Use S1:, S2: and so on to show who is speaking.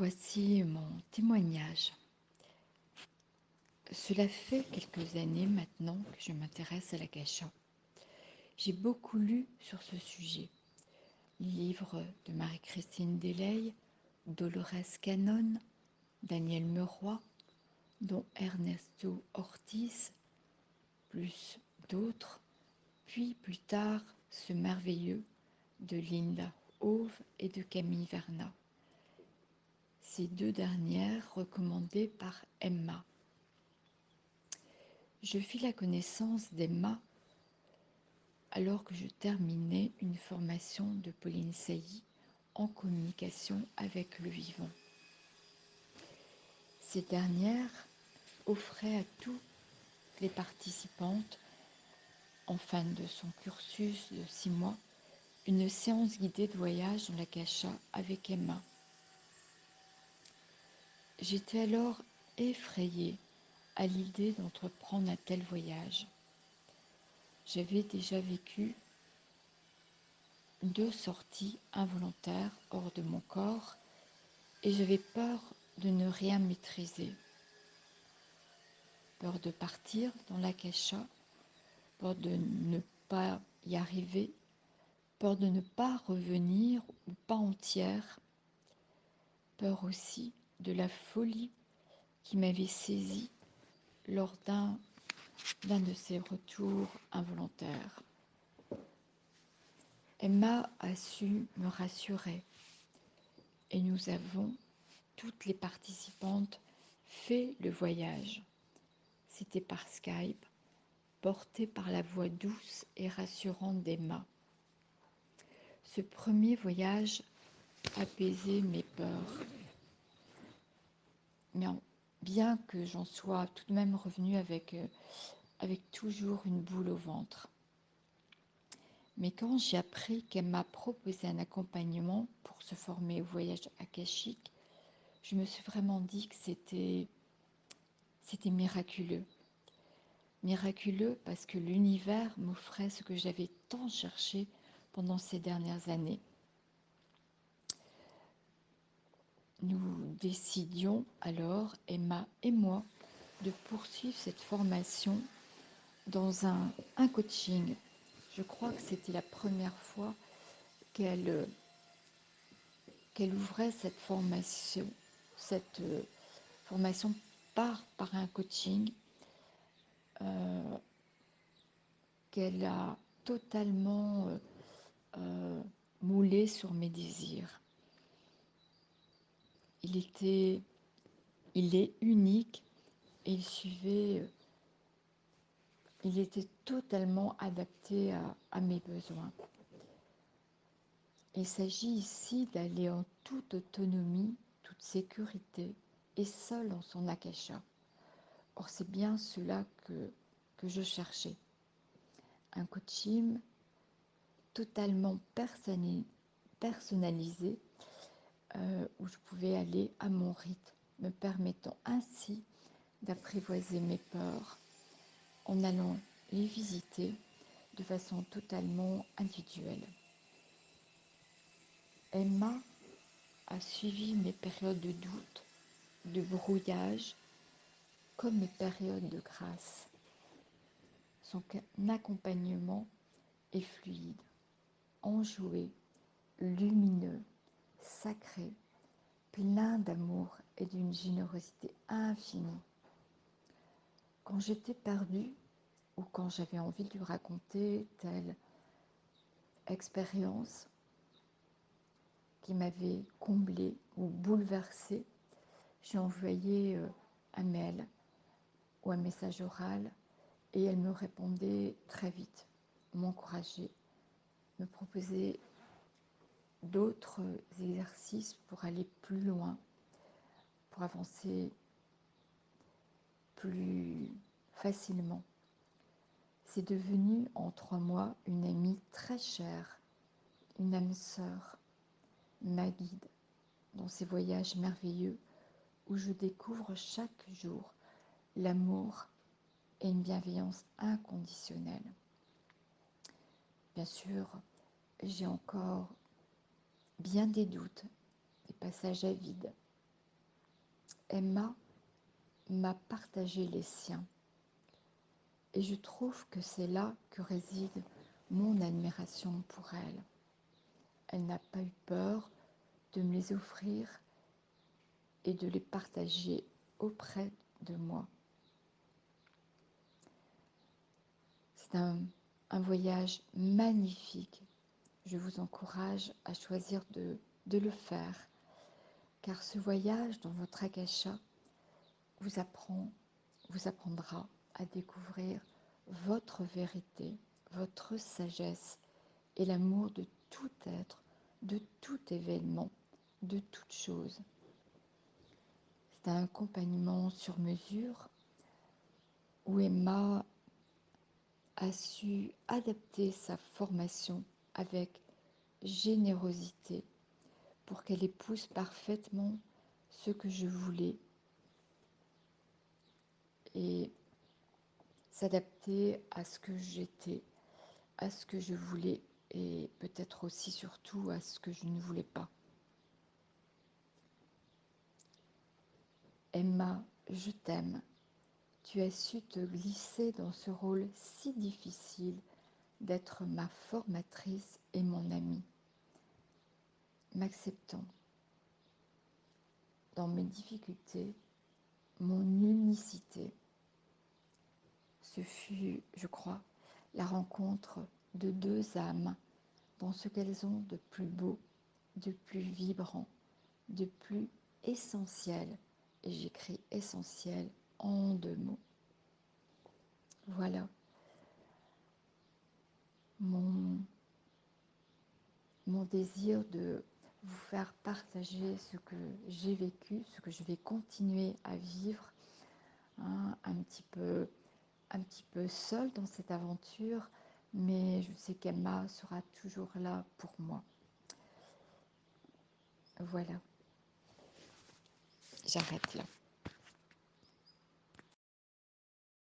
S1: Voici mon témoignage. Cela fait quelques années maintenant que je m'intéresse à l'akasha. J'ai beaucoup lu sur ce sujet. Livres de Marie-Christine Deley, Dolores Cannon, Daniel Meroy, dont Ernesto Ortiz, plus d'autres, puis plus tard ce merveilleux de Linda Hove et de Camille Verna. Ces deux dernières recommandées par Emma. Je fis la connaissance d'Emma alors que je terminais une formation de Pauline Sailly en communication avec le vivant. Ces dernières offraient à toutes les participantes, en fin de son cursus de 6 mois, une séance guidée de voyage dans l'akasha avec Emma. J'étais alors effrayée à l'idée d'entreprendre un tel voyage. J'avais déjà vécu 2 sorties involontaires hors de mon corps et j'avais peur de ne rien maîtriser. Peur de partir dans l'akasha, peur de ne pas y arriver, peur de ne pas revenir ou pas entière, peur aussi de la folie qui m'avait saisie lors d'un de ces retours involontaires. Emma a su me rassurer et nous avons, toutes les participantes, fait le voyage. C'était par Skype, porté par la voix douce et rassurante d'Emma. Ce premier voyage apaisait mes peurs. Mais bien que j'en sois tout de même revenue avec toujours une boule au ventre. Mais quand j'ai appris qu'elle m'a proposé un accompagnement pour se former au voyage akashique, je me suis vraiment dit que c'était miraculeux. Miraculeux parce que l'univers m'offrait ce que j'avais tant cherché pendant ces dernières années. Nous décidions alors, Emma et moi, de poursuivre cette formation dans un coaching. Je crois que c'était la première fois qu'elle ouvrait cette formation par un coaching qu'elle a totalement moulé sur mes désirs. Il est unique et il était totalement adapté à mes besoins. Il s'agit ici d'aller en toute autonomie, toute sécurité et seul dans son akasha. Or, c'est bien cela que je cherchais. Un coaching totalement personnalisé où je pouvais aller à mon rythme, me permettant ainsi d'apprivoiser mes peurs en allant les visiter de façon totalement individuelle. Emma a suivi mes périodes de doute, de brouillage, comme mes périodes de grâce. Son accompagnement est fluide, enjoué, lumineux, sacré, plein d'amour et d'une générosité infinie. Quand j'étais perdue ou quand j'avais envie de lui raconter telle expérience qui m'avait comblée ou bouleversée, j'ai envoyé un mail ou un message oral et elle me répondait très vite, m'encourageait, me proposait d'autres exercices pour aller plus loin, pour avancer plus facilement. C'est devenu en 3 mois une amie très chère, une âme sœur, ma guide dans ces voyages merveilleux où je découvre chaque jour l'amour et une bienveillance inconditionnelle. Bien sûr, j'ai encore bien des doutes, des passages à vide, Emma m'a partagé les siens. Et je trouve que c'est là que réside mon admiration pour elle. Elle n'a pas eu peur de me les offrir et de les partager auprès de moi. C'est un voyage magnifique. Je vous encourage à choisir de le faire, car ce voyage dans votre akasha vous apprendra à découvrir votre vérité, votre sagesse et l'amour de tout être, de tout événement, de toute chose. C'est un accompagnement sur mesure où Emma a su adapter sa formation avec générosité pour qu'elle épouse parfaitement ce que je voulais et s'adapter à ce que j'étais, à ce que je voulais et peut-être aussi surtout à ce que je ne voulais pas. Emma, je t'aime. Tu as su te glisser dans ce rôle si difficile d'être ma formatrice et mon amie, m'acceptant dans mes difficultés, mon unicité. Ce fut, je crois, la rencontre de deux âmes dans ce qu'elles ont de plus beau, de plus vibrant, de plus essentiel. Et j'écris essentiel en deux mots. Voilà mon désir de vous faire partager ce que j'ai vécu, ce que je vais continuer à vivre, hein, un petit peu seule dans cette aventure, mais je sais qu'Emma sera toujours là pour moi. Voilà, j'arrête là.